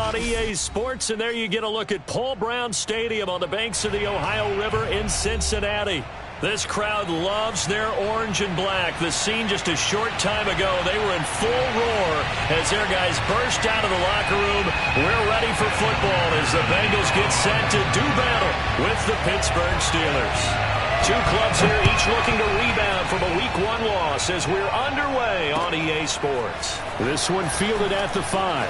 on EA Sports, and there you get a look at Paul Brown Stadium on the banks of the Ohio River in Cincinnati. This crowd loves their orange and black. The scene just a short time ago, they were in full roar as their guys burst out of the locker room. We're ready for football as the Bengals get set to do battle with the Pittsburgh Steelers. Two clubs here, each looking to rebound from a Week 1 loss as we're underway on EA Sports. This one fielded at the 5.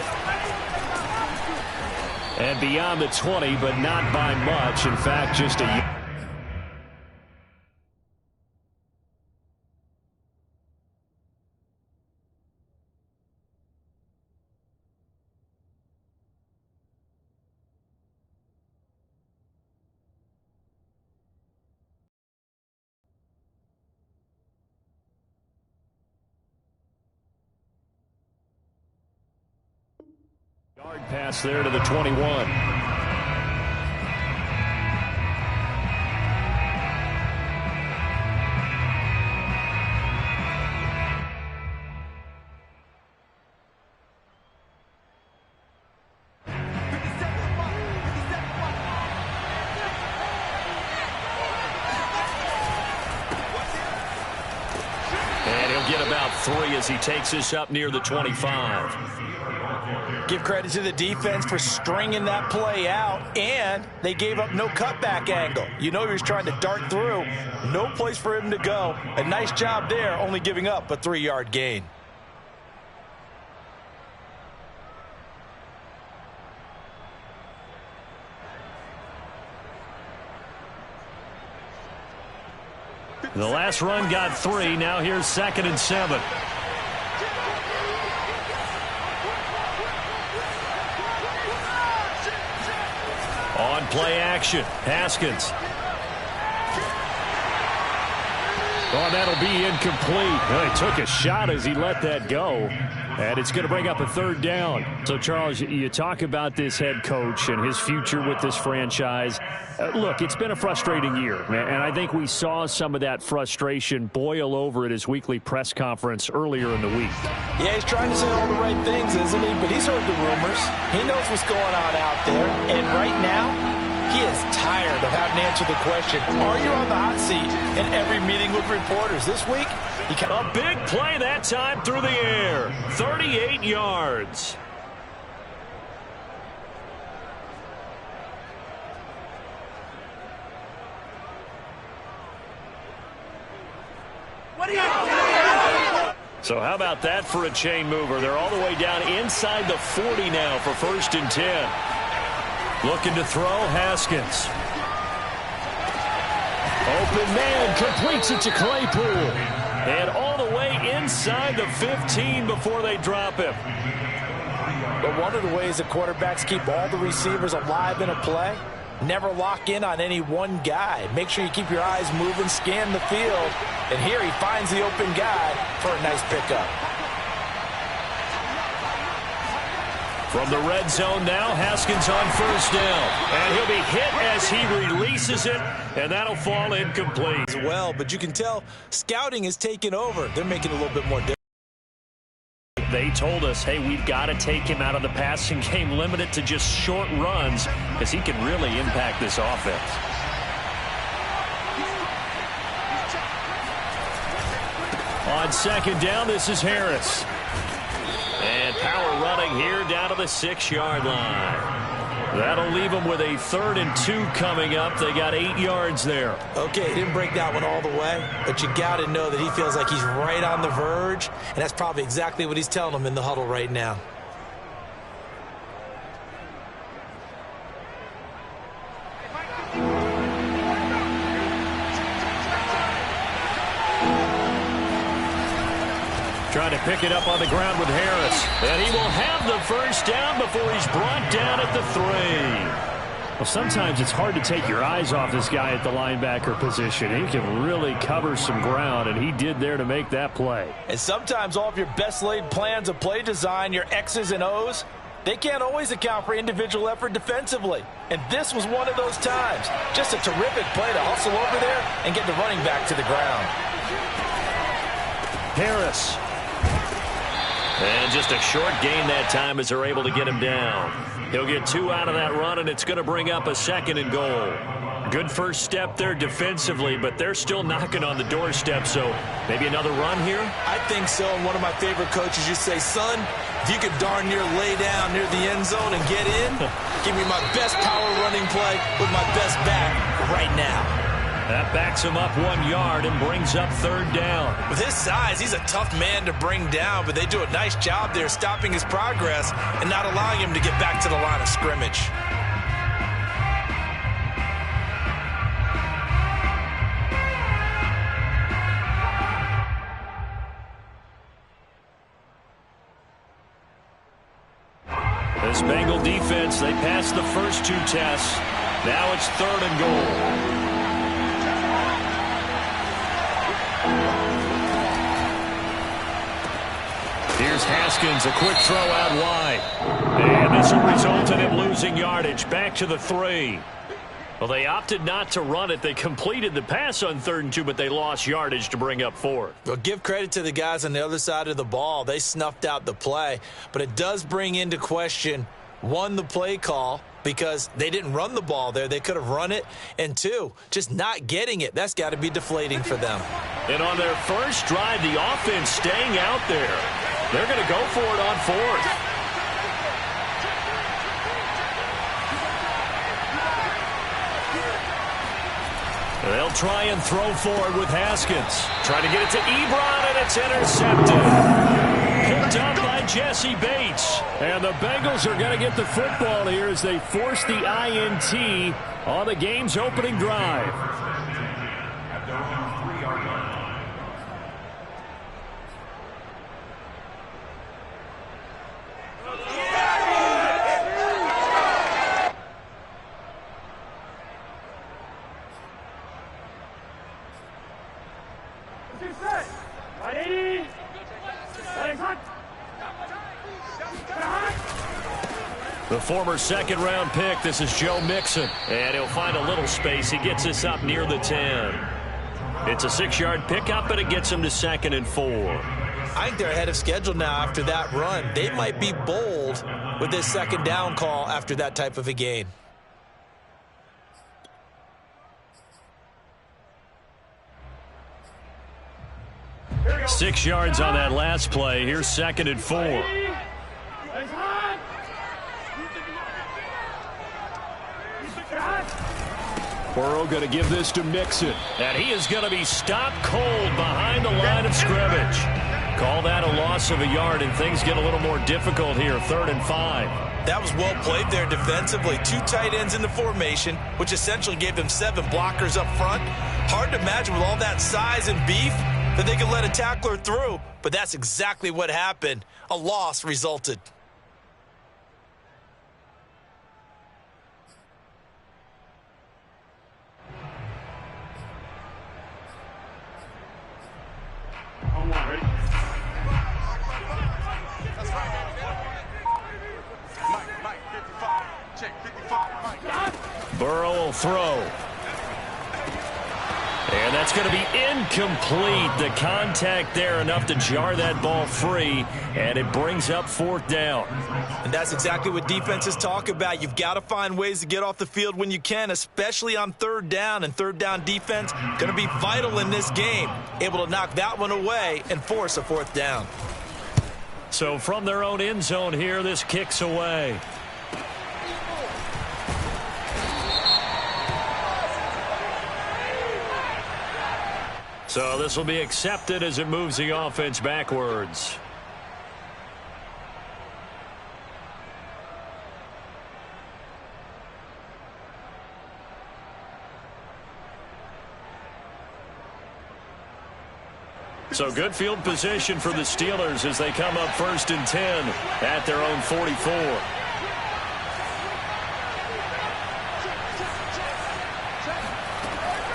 And beyond the 20, but not by much. In fact, just a... Yard pass there to the 21. And he'll get about 3 as he takes this up near the 25. Give credit to the defense for stringing that play out, and they gave up no cutback angle. You know he was trying to dart through. No place for him to go. A nice job there, only giving up a 3-yard gain. The last run got 3. Now here's 2nd and 7. On play action, Haskins. Oh, that'll be incomplete. Well, he took a shot as he let that go. And it's going to bring up a 3rd down. So, Charles, you talk about this head coach and his future with this franchise. Look, it's been a frustrating year, and I think we saw some of that frustration boil over at his weekly press conference earlier in the week. Yeah, he's trying to say all the right things, isn't he? But he's heard the rumors. He knows what's going on out there. And right now, he is tired of having to answer the question, are you on the hot seat in every meeting with reporters? This week, a big play that time through the air. 38 yards. So how about that for a chain mover? They're all the way down inside the 40 now for 1st and 10. Looking to throw, Haskins. Open man, completes it to Claypool. And all the way inside the 15 before they drop him. But one of the ways the quarterbacks keep all the receivers alive in a play, never lock in on any one guy. Make sure you keep your eyes moving, scan the field. And here he finds the open guy for a nice pickup. From the red zone now, Haskins on 1st down. And he'll be hit as he releases it, and that'll fall incomplete. Well, but you can tell scouting is taking over. They're making it a little bit more difficult. They told us, hey, we've got to take him out of the passing game, limit it to just short runs, because he can really impact this offense. On 2nd down, this is Harris. And power running here down to the 6-yard line. That'll leave them with a 3rd and 2 coming up. They got 8 yards there. Okay, he didn't break that one all the way, but you got to know that he feels like he's right on the verge, and that's probably exactly what he's telling them in the huddle right now. Trying to pick it up on the ground with Harris. And he will have the 1st down before he's brought down at the 3. Well, sometimes it's hard to take your eyes off this guy at the linebacker position. He can really cover some ground, and he did there to make that play. And sometimes all of your best laid plans of play design, your X's and O's, they can't always account for individual effort defensively. And this was one of those times. Just a terrific play to hustle over there and get the running back to the ground. Harris. And just a short gain that time as they're able to get him down. He'll get 2 out of that run, and it's going to bring up a 2nd and goal. Good first step there defensively, but they're still knocking on the doorstep, so maybe another run here? I think so, and one of my favorite coaches used to say, son, if you could darn near lay down near the end zone and get in, give me my best power running play with my best back right now. That backs him up 1 yard and brings up 3rd down. With his size, he's a tough man to bring down, but they do a nice job there stopping his progress and not allowing him to get back to the line of scrimmage. This Bengal defense, they passed the first 2 tests. Now it's 3rd and goal. Here's Haskins, a quick throw out wide. And this will result in him losing yardage. Back to the 3. Well, they opted not to run it. They completed the pass on 3rd and 2, but they lost yardage to bring up 4th. Well, give credit to the guys on the other side of the ball. They snuffed out the play, but it does bring into question, 1, the play call, because they didn't run the ball there. They could have run it. And 2, just not getting it. That's got to be deflating for them. And on their first drive, the offense staying out there. They're going to go for it on 4th. They'll try and throw forward with Haskins. Trying to get it to Ebron, and it's intercepted. Picked up by Jesse Bates. And the Bengals are going to get the football here as they force the INT on the game's opening drive. The former 2nd-round pick, this is Joe Mixon. And he'll find a little space. He gets this up near the 10. It's a 6-yard pickup, but it gets him to 2nd and 4. I think they're ahead of schedule now after that run. They might be bold with this 2nd down call after that type of a gain. Six yards on that last play. Here's 2nd and 4. Burrow going to give this to Mixon. And he is going to be stopped cold behind the line of scrimmage. Call that a loss of a yard, and things get a little more difficult here. 3rd and 5. That was well played there defensively. 2 tight ends in the formation, which essentially gave them 7 blockers up front. Hard to imagine with all that size and beef that they could let a tackler through, but that's exactly what happened. A loss resulted. Burrow will throw. And that's going to be incomplete. The contact there enough to jar that ball free, and it brings up 4th down. And that's exactly what defenses talk about. You've got to find ways to get off the field when you can, especially on 3rd down. And 3rd down defense going to be vital in this game. Able to knock that one away and force a 4th down. So from their own end zone here, this kicks away. So this will be accepted as it moves the offense backwards. So good field position for the Steelers as they come up 1st and 10 at their own 44.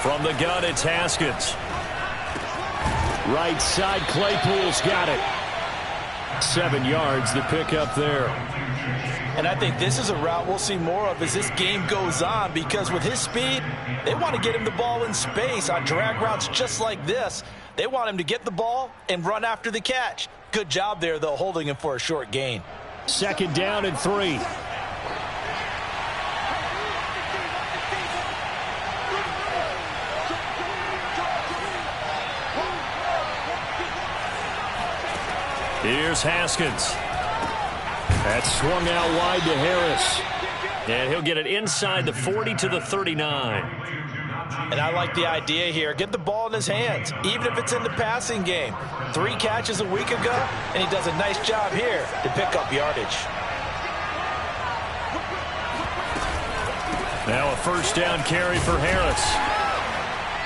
From the gun, it's Haskins. Right side, Claypool's got it. 7 yards, the pickup there. And I think this is a route we'll see more of as this game goes on, because with his speed, they want to get him the ball in space on drag routes just like this. They want him to get the ball and run after the catch. Good job there, though, holding him for a short gain. 2nd down and 3. Here's Haskins. That's swung out wide to Harris. And he'll get it inside the 40 to the 39. And I like the idea here. Get the ball in his hands, even if it's in the passing game. 3 catches a week ago, and he does a nice job here to pick up yardage. Now a 1st down carry for Harris.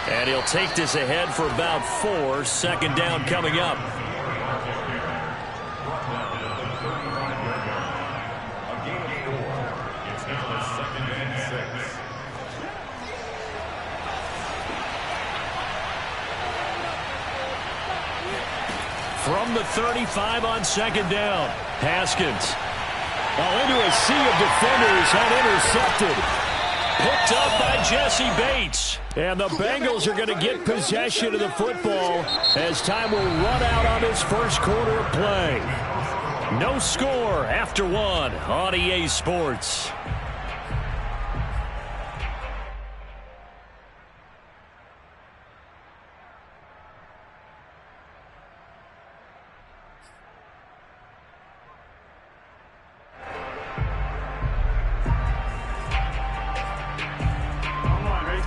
And he'll take this ahead for about 4. 2nd down coming up. From the 35 on 2nd down. Haskins. Into a sea of defenders and intercepted. Picked up by Jesse Bates. And the Bengals are going to get possession of the football as time will run out on this first quarter of play. No score after 1 on EA Sports.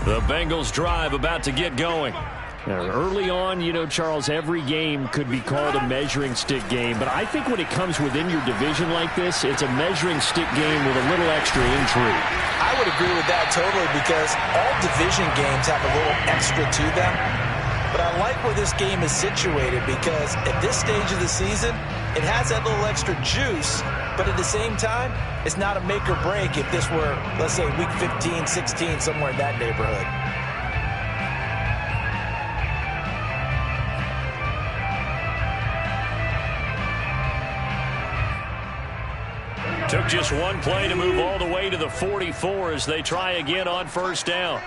The Bengals drive about to get going. Early on, you know, Charles, every game could be called a measuring stick game. But I think when it comes within your division like this, it's a measuring stick game with a little extra intrigue. I would agree with that totally because all division games have a little extra to them. But I like where this game is situated because at this stage of the season, it has that little extra juice. But at the same time, it's not a make or break if this were, let's say, week 15, 16, somewhere in that neighborhood. Took just one play to move all the way to the 44 as they try again on 1st down.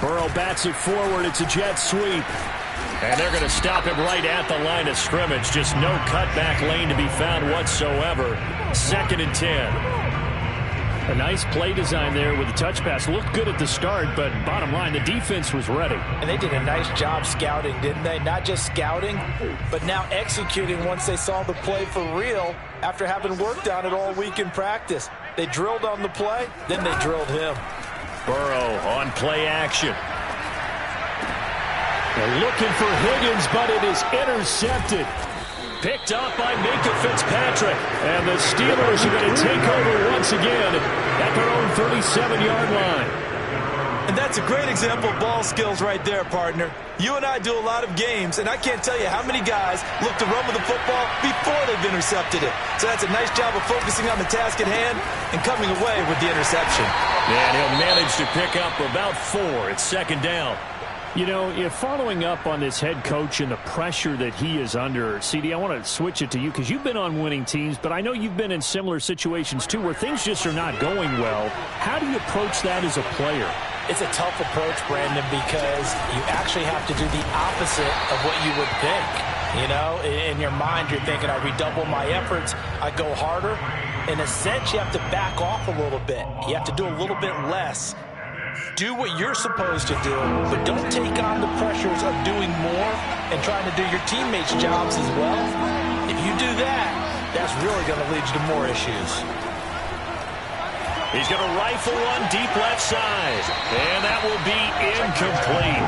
Burrow bats it forward. It's a jet sweep. And they're going to stop him right at the line of scrimmage. Just no cutback lane to be found whatsoever. 2nd and 10. A nice play design there with the touch pass. Looked good at the start, but bottom line, the defense was ready. And they did a nice job scouting, didn't they? Not just scouting, but now executing once they saw the play for real after having worked on it all week in practice. They drilled on the play, then they drilled him. Burrow on play action. They're looking for Higgins, but it is intercepted. Picked up by Minkah Fitzpatrick. And the Steelers are going to take over once again at their own 37-yard line. And that's a great example of ball skills right there, partner. You and I do a lot of games, and I can't tell you how many guys look to run with the football before they've intercepted it. So that's a nice job of focusing on the task at hand and coming away with the interception. And he'll manage to pick up about 4. It's 2nd down. You know, if following up on this head coach and the pressure that he is under, CD, I want to switch it to you because you've been on winning teams, but I know you've been in similar situations too where things just are not going well. How do you approach that as a player? It's a tough approach, Brandon, because you actually have to do the opposite of what you would think. You know, in your mind, you're thinking, I redouble my efforts, I go harder. In a sense, you have to back off a little bit. You have to do a little bit less. Do what you're supposed to do, but don't take on the pressures of doing more and trying to do your teammates' jobs as well. If you do that, that's really going to lead you to more issues. He's going to rifle one deep left side, and that will be incomplete.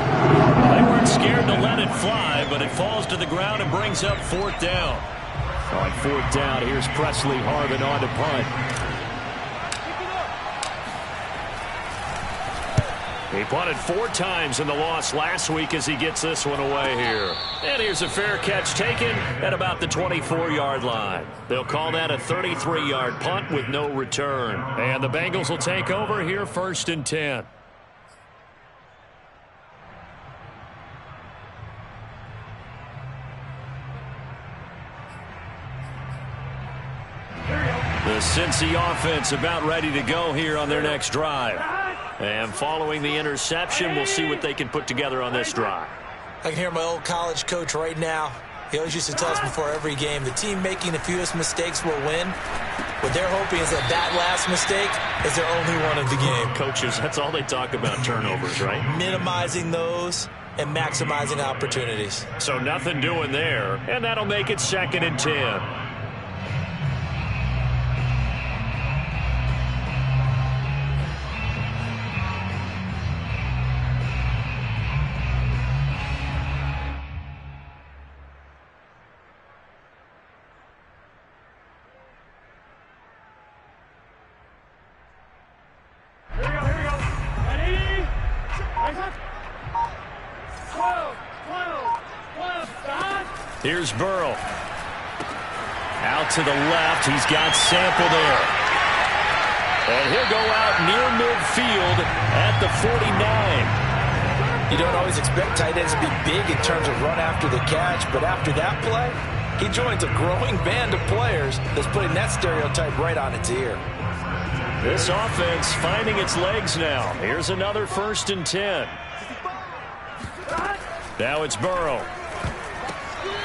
They weren't scared to let it fly, but it falls to the ground and brings up 4th down. On 4th down, here's Presley Harvin on to punt. He punted 4 times in the loss last week as he gets this one away here. And here's a fair catch taken at about the 24-yard line. They'll call that a 33-yard punt with no return. And the Bengals will take over here 1st and 10. The Cincy offense about ready to go here on their next drive. And following the interception, we'll see what they can put together on this drive. I can hear my old college coach right now. He always used to tell us before every game, the team making the fewest mistakes will win. What they're hoping is that last mistake is their only one of the game. Coaches, that's all they talk about, turnovers, right? Minimizing those and maximizing opportunities. So nothing doing there, and that'll make it 2nd and 10. Here's Burrow. Out to the left. He's got Sample there. And he'll go out near midfield at the 49. You don't always expect tight ends to be big in terms of run after the catch, but after that play, he joins a growing band of players that's putting that stereotype right on its ear. This offense finding its legs now. Here's another 1st and 10. Now it's Burrow.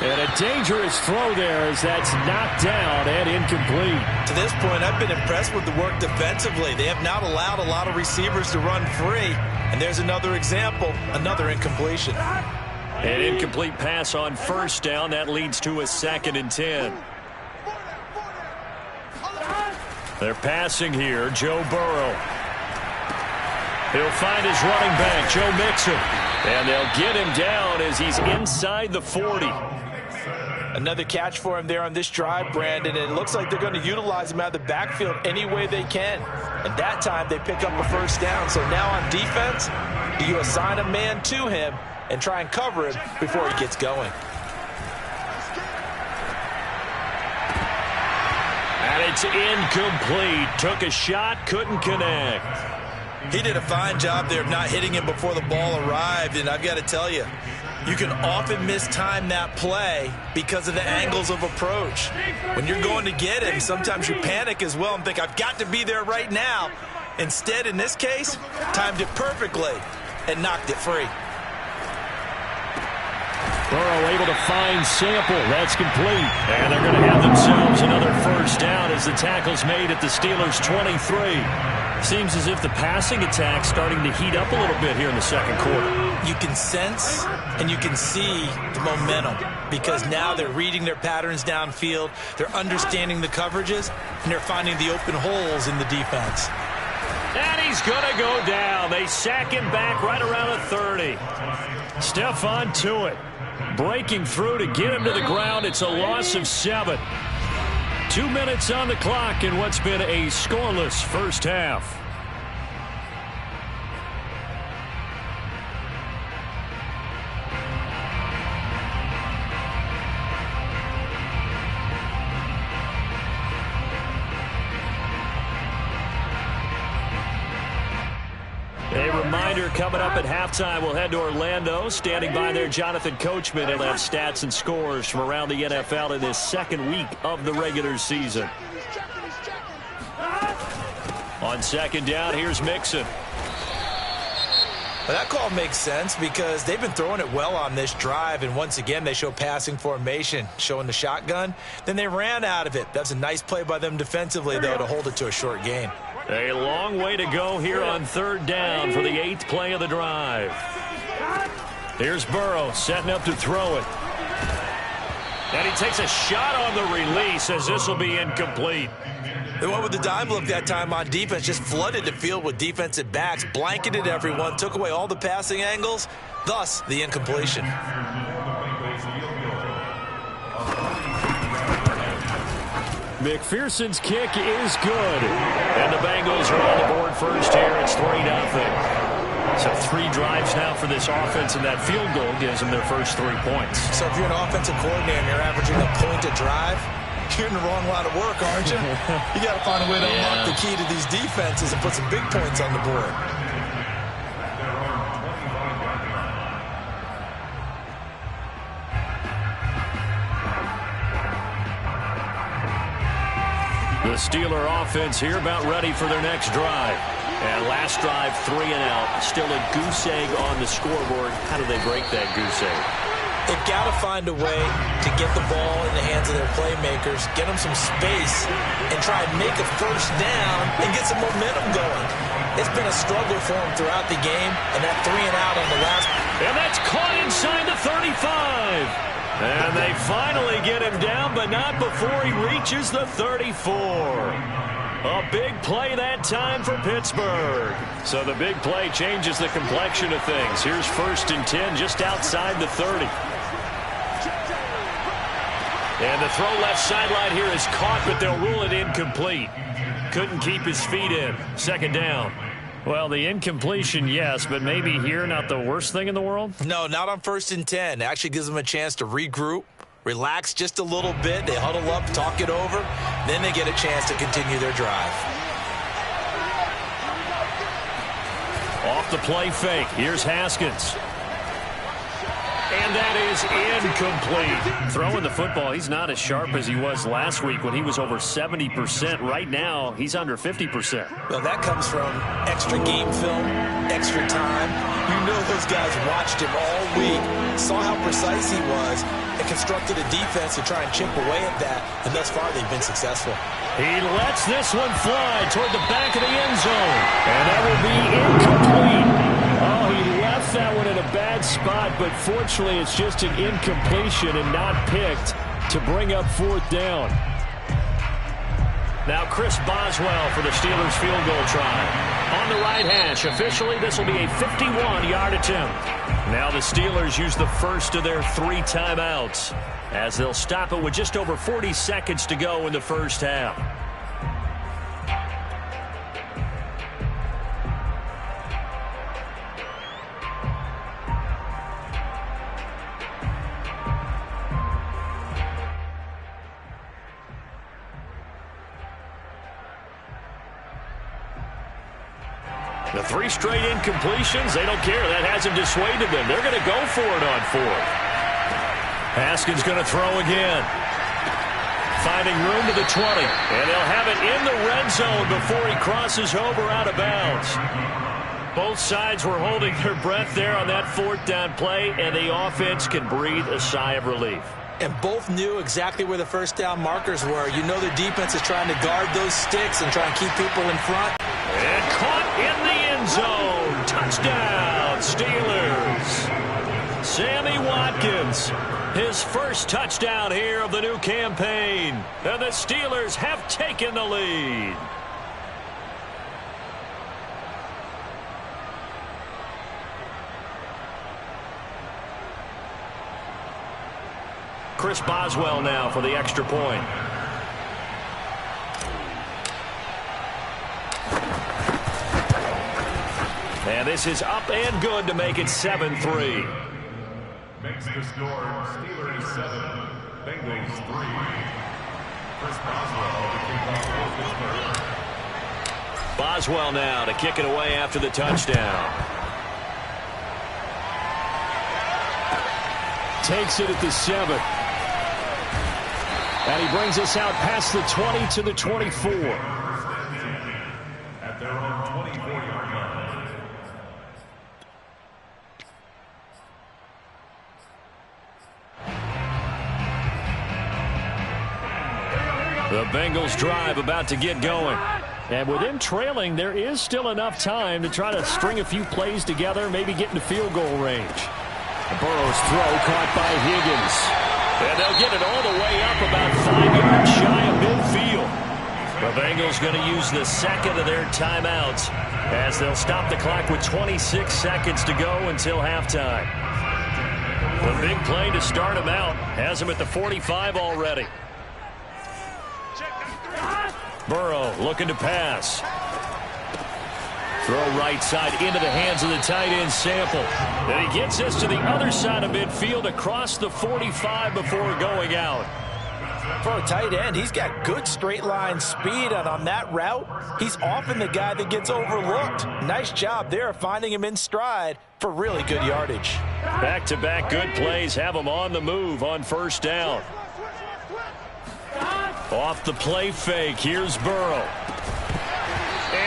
And a dangerous throw there as that's knocked down and incomplete. To this point, I've been impressed with the work defensively. They have not allowed a lot of receivers to run free. And there's another example, another incompletion. An incomplete pass on 1st down. That leads to a 2nd and 10. They're passing here. Joe Burrow. He'll find his running back, Joe Mixon. And they'll get him down as he's inside the 40. Another catch for him there on this drive, Brandon. And it looks like they're going to utilize him out of the backfield any way they can. And that time they pick up a 1st down. So now on defense, you assign a man to him and try and cover him before he gets going. And it's incomplete. Took a shot, couldn't connect. He did a fine job there of not hitting him before the ball arrived. And I've got to tell you, you can often mistime that play because of the angles of approach. When you're going to get him, sometimes you panic as well and think, I've got to be there right now. Instead, in this case, timed it perfectly and knocked it free. Burrow able to find Sample. That's complete. And they're going to have themselves another 1st down as the tackle's made at the Steelers' 23. Seems as if the passing attack's starting to heat up a little bit here in the 2nd quarter. You can sense and you can see the momentum because now they're reading their patterns downfield, they're understanding the coverages, and they're finding the open holes in the defense. And he's going to go down. They sack him back right around the 30. Stephon Tuitt breaking through to get him to the ground. It's a loss of 7. 2 minutes on the clock in what's been a scoreless 1st half. A reminder coming up at halftime, we'll head to Orlando. Standing by there, Jonathan Coachman. He'll have stats and scores from around the NFL in this 2nd week of the regular season. On 2nd down, here's Mixon. Well, that call makes sense because they've been throwing it well on this drive, and once again they show passing formation, showing the shotgun. Then they ran out of it. That's a nice play by them defensively, though, to hold it to a short gain. A long way to go here on 3rd down for the 8th play of the drive. Here's Burrow setting up to throw it. And he takes a shot on the release as this will be incomplete. They went with the dime look that time on defense, just flooded the field with defensive backs, blanketed everyone, took away all the passing angles, thus the incompletion. McPherson's kick is good. And the Bengals are on the board first here. It's 3-0. So 3 drives now for this offense, and that field goal gives them their first 3 points. So if you're an offensive coordinator and you're averaging a point a drive, you're in the wrong line of work, aren't you? You got to find a way to unlock the key to these defenses and put some big points on the board. The Steeler offense here about ready for their next drive. And last drive, 3 and out. Still a goose egg on the scoreboard. How do they break that goose egg? They've got to find a way to get the ball in the hands of their playmakers, get them some space, and try and make a first down and get some momentum going. It's been a struggle for them throughout the game, and that 3 and out on the last. And that's caught inside the 35. And they finally get him down, but not before he reaches the 34. A big play that time for Pittsburgh. So the big play changes the complexion of things. Here's 1st and 10 just outside the 30. And the throw left sideline here is caught, but they'll rule it incomplete. Couldn't keep his feet in. 2nd down. Well, the incompletion, yes, but maybe here not the worst thing in the world? No, not on 1st and 10. It actually gives them a chance to regroup, relax just a little bit. They huddle up, talk it over. Then they get a chance to continue their drive. Off the play fake. Here's Haskins. And that is incomplete. Throwing the football, he's not as sharp as he was last week when he was over 70%. Right now, he's under 50%. Well, that comes from extra game film, extra time. You know those guys watched him all week, saw how precise he was, and constructed a defense to try and chip away at that. And thus far, they've been successful. He lets this one fly toward the back of the end zone. And that will be incomplete. Oh, he left that one in a bad spot, but fortunately it's just an incompletion and not picked to bring up 4th down. Now Chris Boswell for the Steelers field goal try. On the right hash, officially this will be a 51-yard attempt. Now the Steelers use the first of their 3 timeouts as they'll stop it with just over 40 seconds to go in the first half. The 3 straight incompletions, they don't care. That hasn't dissuaded them. They're going to go for it on 4th. Haskins going to throw again. Finding room to the 20. And they'll have it in the red zone before he crosses over out of bounds. Both sides were holding their breath there on that 4th down play, and the offense can breathe a sigh of relief. And both knew exactly where the first down markers were. You know their defense is trying to guard those sticks and try and keep people in front. And caught in the end zone. Touchdown, Steelers. Sammy Watkins, his first touchdown here of the new campaign. And the Steelers have taken the lead. Chris Boswell now for the extra point. And this is up and good to make it 7-3. Makes the score Steelers 7, Bengals 3. Chris Boswell to kick off for Pittsburgh. Boswell now to kick it away after the touchdown. Takes it at the 7. And he brings us out past the 20 to the 24. At their own 24-yard line. The Bengals drive about to get going. And with them trailing, there is still enough time to try to string a few plays together, maybe get into field goal range. Burrow's throw caught by Higgins. And they'll get it all the way up about 5 yards shy of midfield. The Bengals going to use the second of their timeouts as they'll stop the clock with 26 seconds to go until halftime. The big play to start him out has him at the 45 already. Burrow looking to pass. Throw right side into the hands of the tight end Sample. And he gets this to the other side of midfield across the 45 before going out. For a tight end, he's got good straight line speed, and on that route, he's often the guy that gets overlooked. Nice job there finding him in stride for really good yardage. Back-to-back good plays have him on the move on first down. Off the play fake, here's Burrow.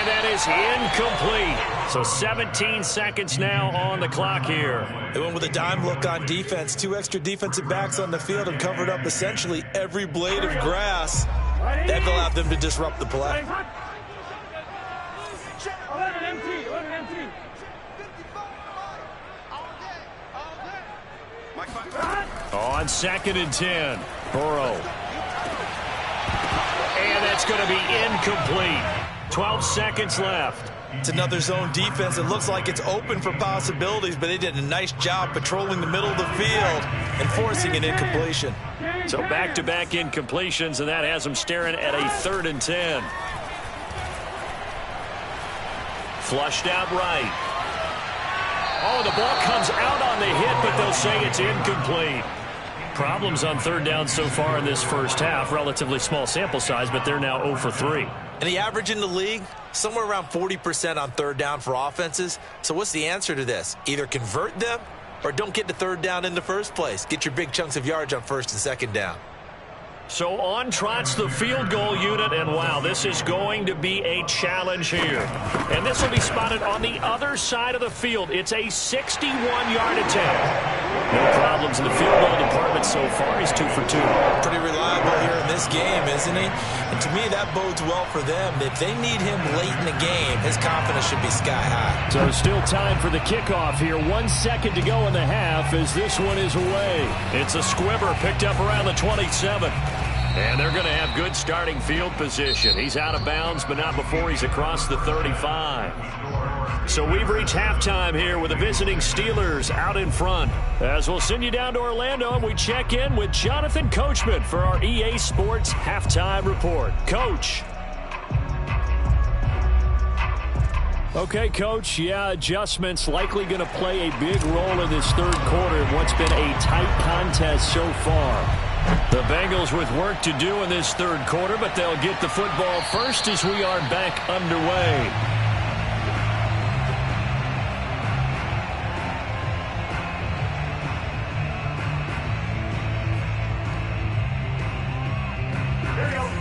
And that is incomplete. So 17 seconds now on the clock here. They went with a dime look on defense. 2 extra defensive backs on the field and covered up essentially every blade of grass. That allowed them to disrupt the play. On 2nd and 10, Burrow. And that's going to be incomplete. 12 seconds left. It's another zone defense. It looks like it's open for possibilities, but they did a nice job patrolling the middle of the field and forcing an incompletion. So back-to-back incompletions, and that has them staring at a 3rd and 10. Flushed out right. Oh, the ball comes out on the hit, but they'll say it's incomplete. Problems on 3rd down so far in this first half. Relatively small sample size, but they're now 0 for 3. And the average in the league, somewhere around 40% on 3rd down for offenses. So what's the answer to this? Either convert them or don't get to 3rd down in the first place. Get your big chunks of yards on 1st and 2nd down. So on trots the field goal unit, and wow, this is going to be a challenge here. And this will be spotted on the other side of the field. It's a 61-yard attempt. No problems in the field goal department so far. He's 2 for 2. Pretty reliable here in this game, isn't he? And to me, that bodes well for them. If they need him late in the game, his confidence should be sky high. So still time for the kickoff here. 1 second to go in the half as this one is away. It's a squibber picked up around the 27. And they're going to have good starting field position. He's out of bounds, but not before he's across the 35. So we've reached halftime here with the visiting Steelers out in front. As we'll send you down to Orlando, and we check in with Jonathan Coachman for our EA Sports Halftime Report. Coach. Okay, Coach, adjustments likely going to play a big role in this 3rd quarter in what's been a tight contest so far. The Bengals with work to do in this 3rd quarter, but they'll get the football first as we are back underway.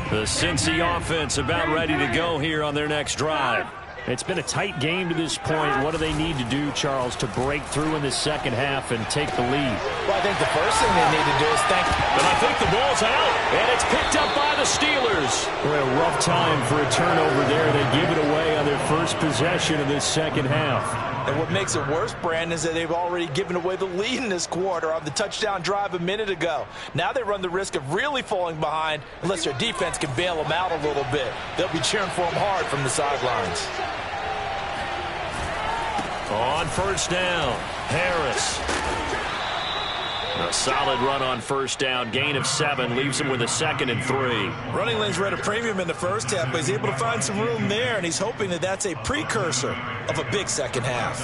The Cincy offense about ready to go here on their next drive. It's been a tight game to this point. What do they need to do, Charles, to break through in the 2nd half and take the lead? Well, I think the first thing they need to do is But I think the ball's out, and it's picked up by the Steelers. Boy, a rough time for a turnover there. They give it away on their first possession of this 2nd half. And what makes it worse, Brandon, is that they've already given away the lead in this quarter on the touchdown drive a minute ago. Now they run the risk of really falling behind unless their defense can bail them out a little bit. They'll be cheering for them hard from the sidelines. On 1st down, Harris. A solid run on 1st down. Gain of 7 leaves him with a 2nd and 3. Running lanes were at a premium in the first half, but he's able to find some room there, and he's hoping that that's a precursor of a big 2nd half.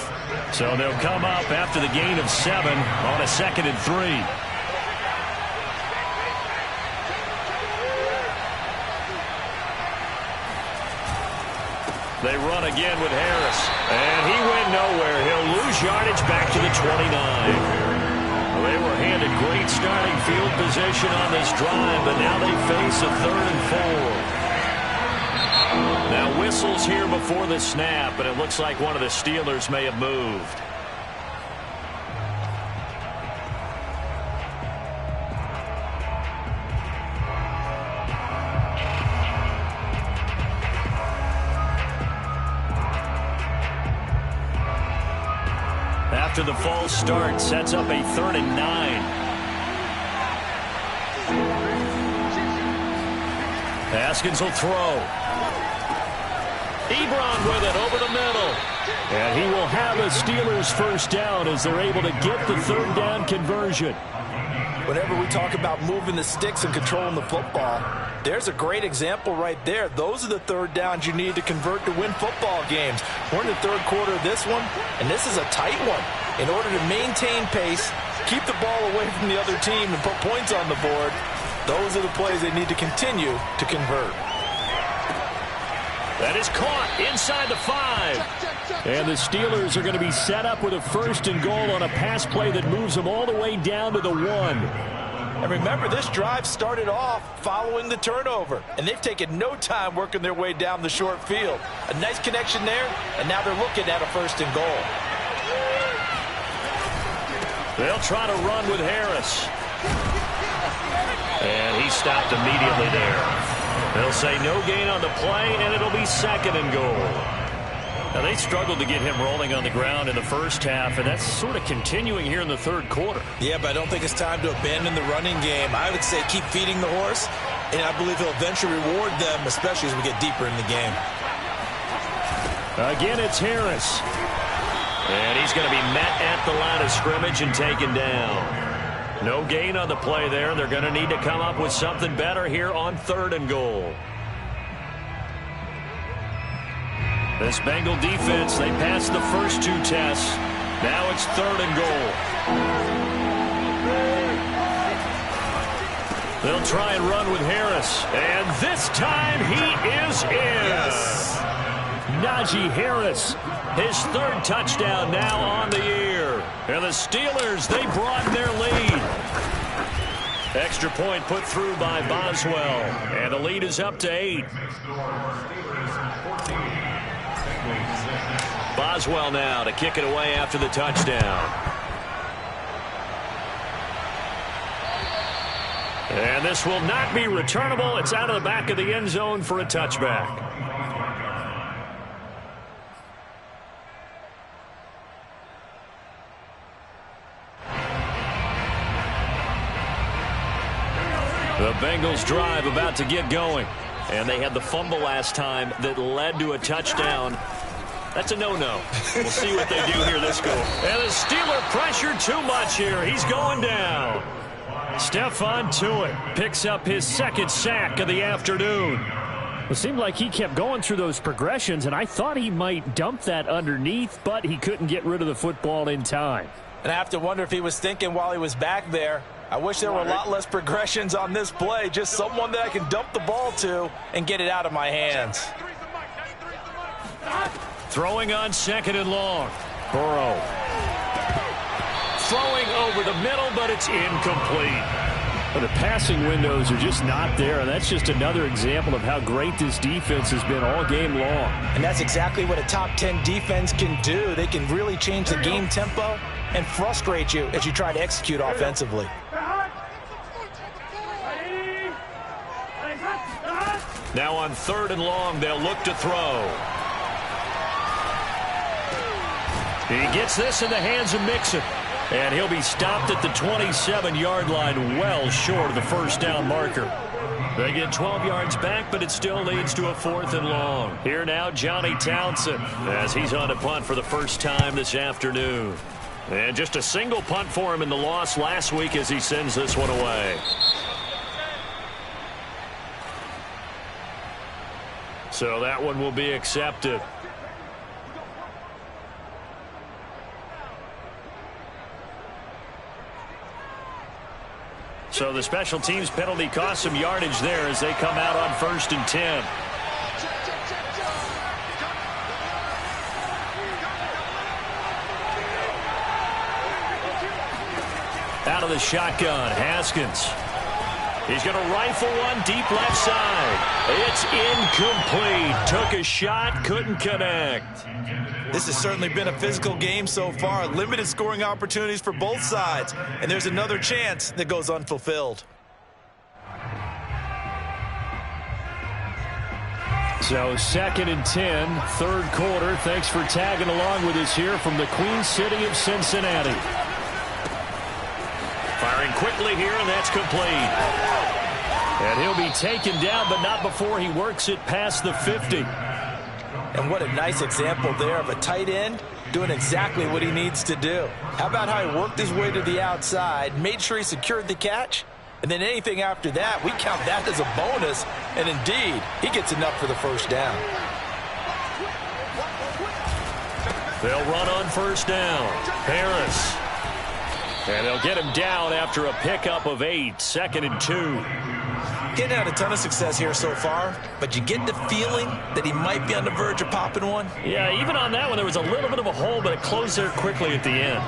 So they'll come up after the gain of 7 on a 2nd and 3. They run again with Harris, and he went nowhere. He'll lose yardage back to the 29. They were handed great starting field position on this drive, but now they face a 3rd and 4. Now whistles here before the snap, but it looks like one of the Steelers may have moved. After the false start, sets up a 3rd and 9. Haskins will throw. Ebron with it over the middle. And he will have a Steelers 1st down as they're able to get the 3rd down conversion. Whenever we talk about moving the sticks and controlling the football, there's a great example right there. Those are the 3rd downs you need to convert to win football games. We're in the 3rd quarter of this one, and this is a tight one. In order to maintain pace, keep the ball away from the other team, and put points on the board, those are the plays they need to continue to convert. That is caught inside the 5. And the Steelers are going to be set up with a 1st and goal on a pass play that moves them all the way down to the 1. And remember, this drive started off following the turnover, and they've taken no time working their way down the short field. A nice connection there, and now they're looking at a 1st and goal. They'll try to run with Harris. And he stopped immediately there. They'll say no gain on the play, and it'll be 2nd and goal. Now, they struggled to get him rolling on the ground in the first half, and that's sort of continuing here in the 3rd quarter. Yeah, but I don't think it's time to abandon the running game. I would say keep feeding the horse, and I believe he'll eventually reward them, especially as we get deeper in the game. Again, it's Harris. And he's going to be met at the line of scrimmage and taken down. No gain on the play there. They're going to need to come up with something better here on 3rd and goal. This Bengal defense, they passed the first 2 tests. Now it's 3rd and goal. They'll try and run with Harris. And this time he is in. Yes. Najee Harris, his 3rd touchdown now on the year. And the Steelers, they broaden their lead. Extra point put through by Boswell. And the lead is up to 8. Boswell now to kick it away after the touchdown. And this will not be returnable. It's out of the back of the end zone for a touchback. The Bengals drive about to get going. And they had the fumble last time that led to a touchdown. That's a no-no. We'll see what they do here this go. And the Steeler pressure too much here. He's going down. Stephon Tuitt picks up his 2nd sack of the afternoon. It seemed like he kept going through those progressions, and I thought he might dump that underneath, but he couldn't get rid of the football in time. And I have to wonder if he was thinking while he was back there, I wish there were a lot less progressions on this play. Just someone that I can dump the ball to and get it out of my hands. Throwing on 2nd and long. Burrow. Throwing over the middle, but it's incomplete. But the passing windows are just not there, and that's just another example of how great this defense has been all game long. And that's exactly what a top 10 defense can do. They can really change the game tempo and frustrate you as you try to execute offensively. Now on 3rd and long, they'll look to throw. He gets this in the hands of Mixon. And he'll be stopped at the 27-yard line, well short of the 1st down marker. They get 12 yards back, but it still leads to a 4th and long. Here now, Johnny Townsend, as he's on a punt for the first time this afternoon. And just a single punt for him in the loss last week as he sends this one away. So that one will be accepted. So the special teams penalty cost some yardage there as they come out on 1st and 10. Out of the shotgun, Haskins. He's going to rifle one deep left side. It's incomplete. Took a shot, couldn't connect. This has certainly been a physical game so far. Limited scoring opportunities for both sides. And there's another chance that goes unfulfilled. So 2nd and 10, 3rd quarter. Thanks for tagging along with us here from the Queen City of Cincinnati. Firing quickly here, and that's complete. And he'll be taken down, but not before he works it past the 50. And what a nice example there of a tight end doing exactly what he needs to do. How about how he worked his way to the outside, made sure he secured the catch, and then anything after that, we count that as a bonus. And indeed, he gets enough for the 1st down. They'll run on 1st down. Harris. And they'll get him down after a pickup of 8, 2nd and 2. He had a ton of success here so far, but you get the feeling that he might be on the verge of popping one. Yeah, even on that one, there was a little bit of a hole, but it closed there quickly at the end.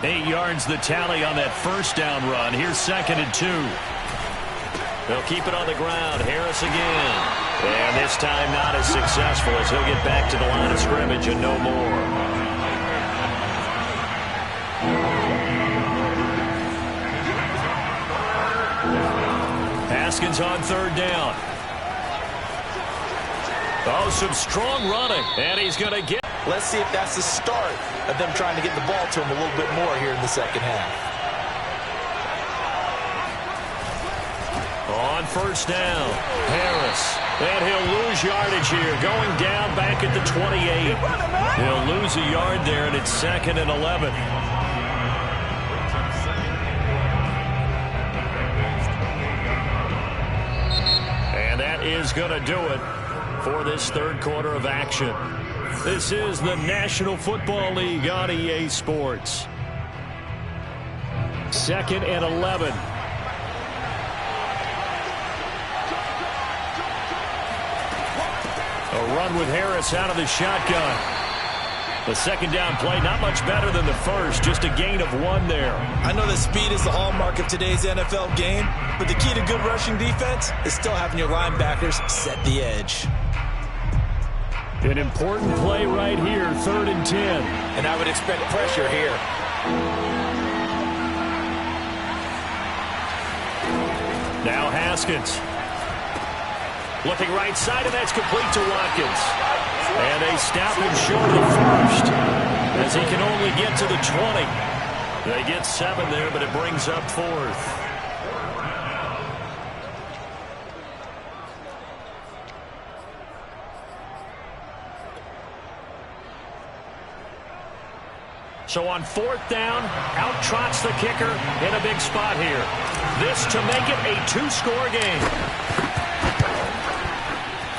8 yards the tally on that first down run. Here's 2nd and 2. They'll keep it on the ground. Harris again. And this time not as successful as he'll get back to the line of scrimmage and no more. Haskins on 3rd down. Oh, some strong running. And he's going to get. Let's see if that's the start of them trying to get the ball to him a little bit more here in the second half. On 1st down, Harris. And he'll lose yardage here. Going down back at the 28. He'll lose a yard there, and it's 2nd and 11. And that is going to do it for this 3rd quarter of action. This is the National Football League on EA Sports. 2nd and 11. A run with Harris out of the shotgun. The 2nd down play, not much better than the first, just a gain of 1 there. I know that speed is the hallmark of today's NFL game, but the key to good rushing defense is still having your linebackers set the edge. An important play right here, 3rd and 10. And I would expect pressure here. Now Haskins. Looking right side, and that's complete to Watkins. And they stop him short of the first, as he can only get to the 20. They get 7 there, but it brings up 4th. So on 4th down, out trots the kicker in a big spot here. This to make it a 2-score game.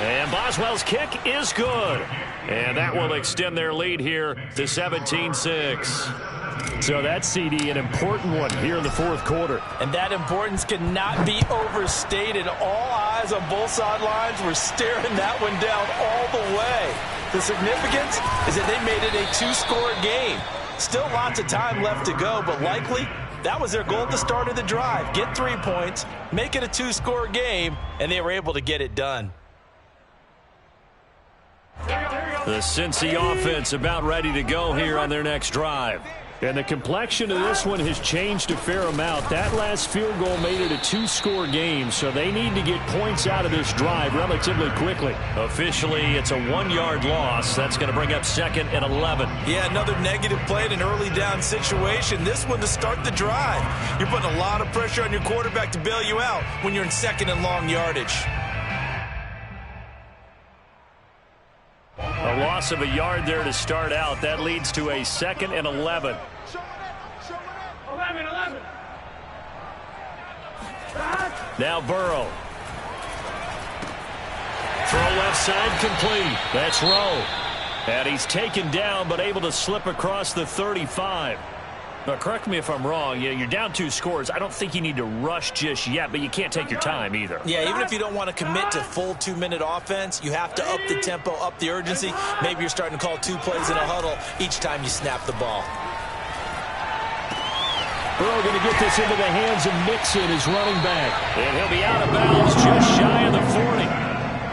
And Boswell's kick is good. And that will extend their lead here to 17-6. So that's, CD, an important one here in the 4th quarter. And that importance cannot be overstated. All eyes on both sidelines were staring that one down all the way. The significance is that they made it a 2-score game. Still lots of time left to go, but likely that was their goal at the start of the drive. Get 3 points, make it a 2-score game, and they were able to get it done. The Cincy offense about ready to go here on their next drive. And the complexion of this one has changed a fair amount. That last field goal made it a 2-score game, so they need to get points out of this drive relatively quickly. Officially, it's a 1-yard loss. That's going to bring up 2nd and 11. Yeah, another negative play in an early down situation. This one to start the drive. You're putting a lot of pressure on your quarterback to bail you out when you're in 2nd and long yardage. A loss of a yard there to start out. That leads to a 2nd and 11. 11. Now Burrow. Throw left side complete. That's Rowe. And he's taken down but able to slip across the 35. Now, correct me if I'm wrong. You're down 2 scores. I don't think you need to rush just yet, but you can't take your time either. Yeah, even if you don't want to commit to full 2-minute offense, you have to up the tempo, up the urgency. Maybe you're starting to call 2 plays in a huddle each time you snap the ball. Burrow going to get this into the hands of Mixon, his running back. And he'll be out of bounds just shy of the 40.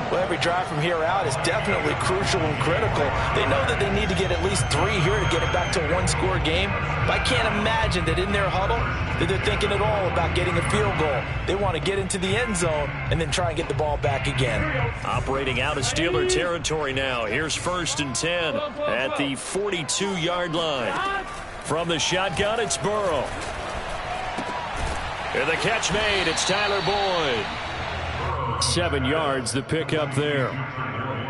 Well, every drive from here out is definitely crucial and critical. They know that they need to get at least 3 here to get it back to a 1-score game. But I can't imagine that in their huddle that they're thinking at all about getting a field goal. They want to get into the end zone and then try and get the ball back again. Operating out of Steeler territory now. Here's 1st and 10 at the 42-yard line. From the shotgun, it's Burrow. And the catch made. It's Tyler Boyd. 7 yards, the pickup there.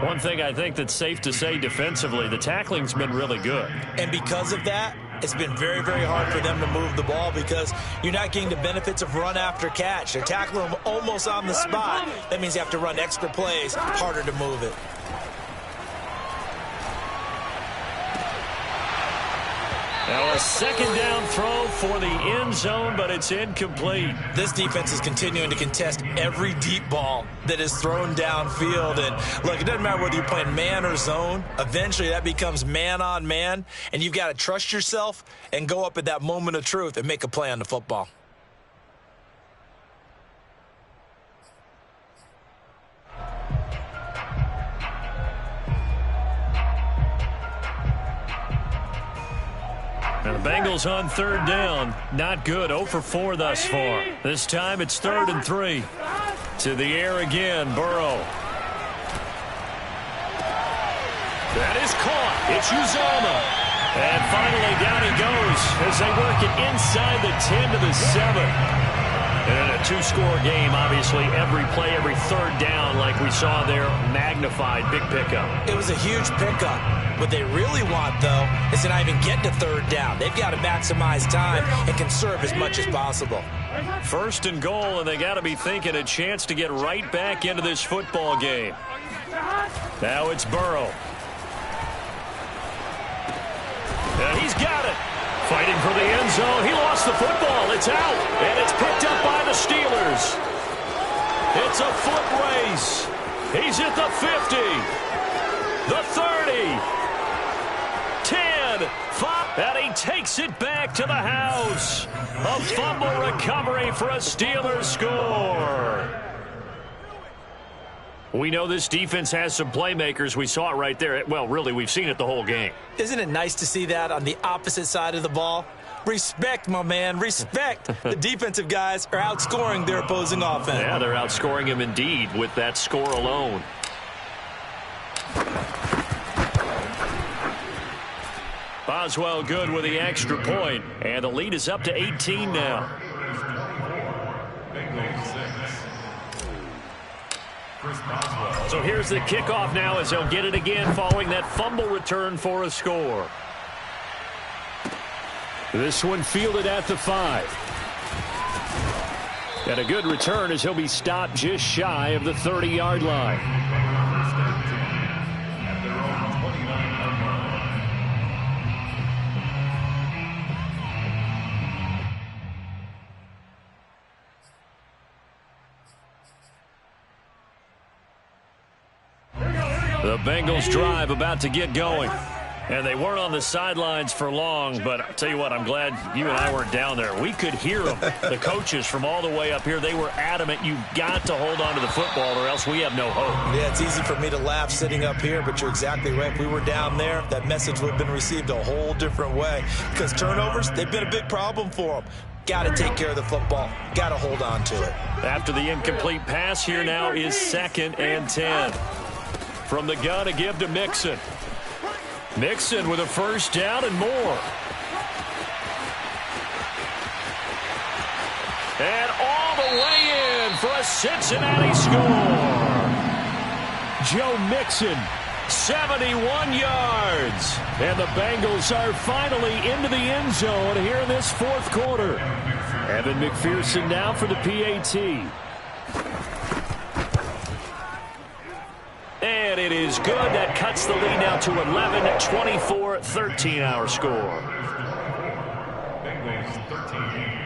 One thing I think that's safe to say defensively, the tackling's been really good. And because of that, it's been very, very hard for them to move the ball because you're not getting the benefits of run after catch. They're tackling them almost on the spot. That means you have to run extra plays, harder to move it. Now a second down throw for the end zone, but it's incomplete. This defense is continuing to contest every deep ball that is thrown downfield. And look, it doesn't matter whether you're playing man or zone. Eventually that becomes man on man, and you've got to trust yourself and go up at that moment of truth and make a play on the football. And the Bengals on third down. Not good. 0 for 4 thus far. This time it's 3rd and 3. To the air again, Burrow. That is caught. It's Uzomah. And finally down he goes as they work it inside the 10 to the 7. And a two-score game, obviously, every play, every third down, like we saw there, magnified, big pickup. It was a huge pickup. What they really want, though, is to not even get to third down. They've got to maximize time and conserve as much as possible. 1st and goal, and they got to be thinking a chance to get right back into this football game. Now it's Burrow. And he's got it. Fighting for the end zone. He lost the football. It's out. And it's picked up by the Steelers. It's a foot race. He's at the 50. The 30. 10. 5. And he takes it back to the house. A fumble recovery for a Steelers score. We know this defense has some playmakers. We saw it right there. Well, really, we've seen it the whole game. Isn't it nice to see that on the opposite side of the ball? Respect, my man, respect. The defensive guys are outscoring their opposing offense. Yeah, they're outscoring him indeed with that score alone. Boswell good with the extra point, and the lead is up to 18 now. So here's the kickoff now as they'll get it again following that fumble return for a score. This one fielded at the 5. And a good return as he'll be stopped just shy of the 30-yard line. The Bengals drive about to get going. And they weren't on the sidelines for long, but I'll tell you what, I'm glad you and I weren't down there. We could hear them, the coaches from all the way up here. They were adamant, you've got to hold on to the football or else we have no hope. Yeah, it's easy for me to laugh sitting up here, but you're exactly right. If we were down there, that message would have been received a whole different way. Because turnovers, they've been a big problem for them. Got to take care of the football. Got to hold on to it. After the incomplete pass, here now is 2nd and 10. From the gun, a give to Mixon. Mixon with a first down and more. And all the way in for a Cincinnati score. Joe Mixon, 71 yards. and the Bengals are finally into the end zone here in this 4th quarter. Evan McPherson now for the PAT. And it is good. That cuts the lead now to 11, 24-13 our score. Bengals 13.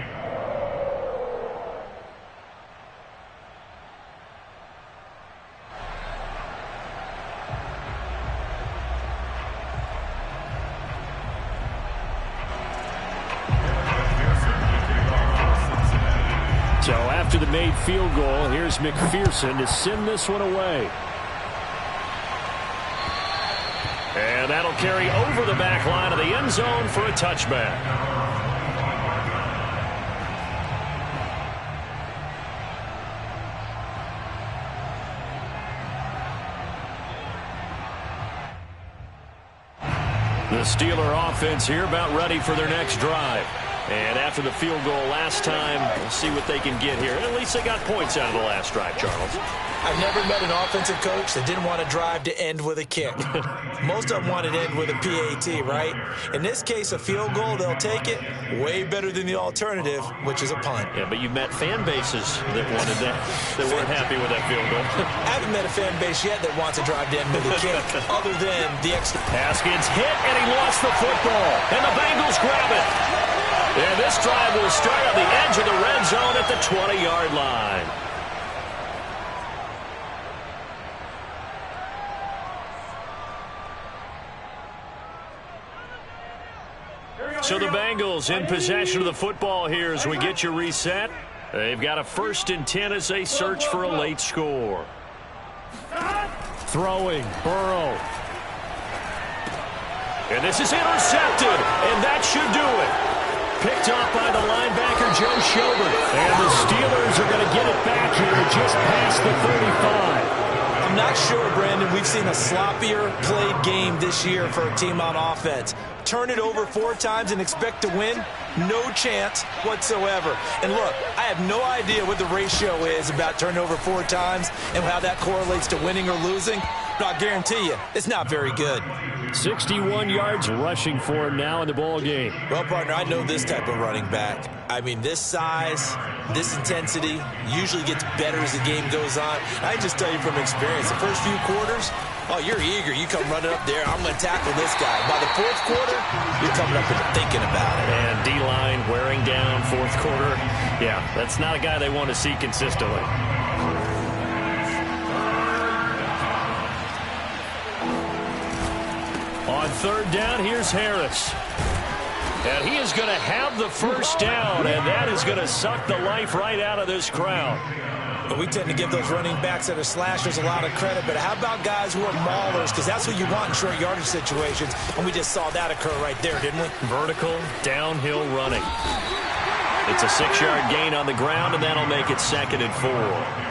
So after the made field goal, here's McPherson to send this one away. And that'll carry over the back line of the end zone for a touchback. The Steeler offense here about ready for their next drive. And after the field goal last time, we'll see what they can get here. And at least they got points out of the last drive, Charles. I've never met an offensive coach that didn't want to drive to end with a kick. Most of them want it to end with a PAT, right? In this case, a field goal, they'll take it. Way better than the alternative, which is a punt. Yeah, but you've met fan bases that wanted that, that weren't happy with that field goal. I haven't met a fan base yet that wants to drive to end with a kick, other than the extra. Haskins hit, and he lost the football. And the Bengals grab it. And this drive will start on the edge of the red zone at the 20-yard line. So the Bengals in possession of the football here as we get you reset. They've got a 1st and 10 as they search for a late score. Throwing, Burrow. And this is intercepted, and that should do it. Picked up by the linebacker, Joe Schobert. And the Steelers are going to get it back here just past the 35. I'm not sure, Brandon, we've seen a sloppier played game this year for a team on offense. Turn it over 4 times and expect to win? No chance whatsoever. And look, I have no idea what the ratio is about turning over 4 times and how that correlates to winning or losing. But I'll guarantee you, it's not very good. 61 yards rushing for him now in the ball game. Well, partner, I know this type of running back. I mean, this size, this intensity usually gets better as the game goes on. I just tell you from experience, the first few quarters, oh, you're eager. You come running up there. I'm going to tackle this guy. By the 4th quarter, you're coming up and thinking about it. And D-line wearing down 4th quarter. Yeah, that's not a guy they want to see consistently. On 3rd down, here's Harris. And he is going to have the 1st down, and that is going to suck the life right out of this crowd. But we tend to give those running backs that are slashers a lot of credit. But how about guys who are maulers? Because that's what you want in short yardage situations. And we just saw that occur right there, didn't we? Vertical, downhill running. It's a 6-yard gain on the ground, and that'll make it 2nd and 4.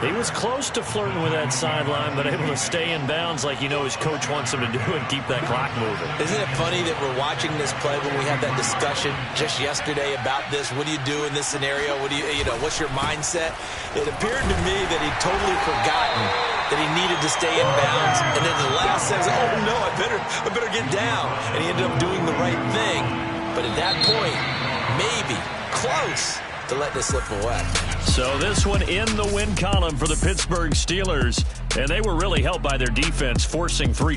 He was close to flirting with that sideline, but able to stay in bounds like you know his coach wants him to do and keep that clock moving. Isn't it funny that we're watching this play when we had that discussion just yesterday about this? What do you do in this scenario? What do you know, what's your mindset? It appeared to me that he'd totally forgotten that he needed to stay in bounds. And then the last second, oh no, I better get down. And he ended up doing the right thing. But at that point, maybe close to let this slip away. So this one in the win column for the Pittsburgh Steelers. And they were really helped by their defense, forcing 3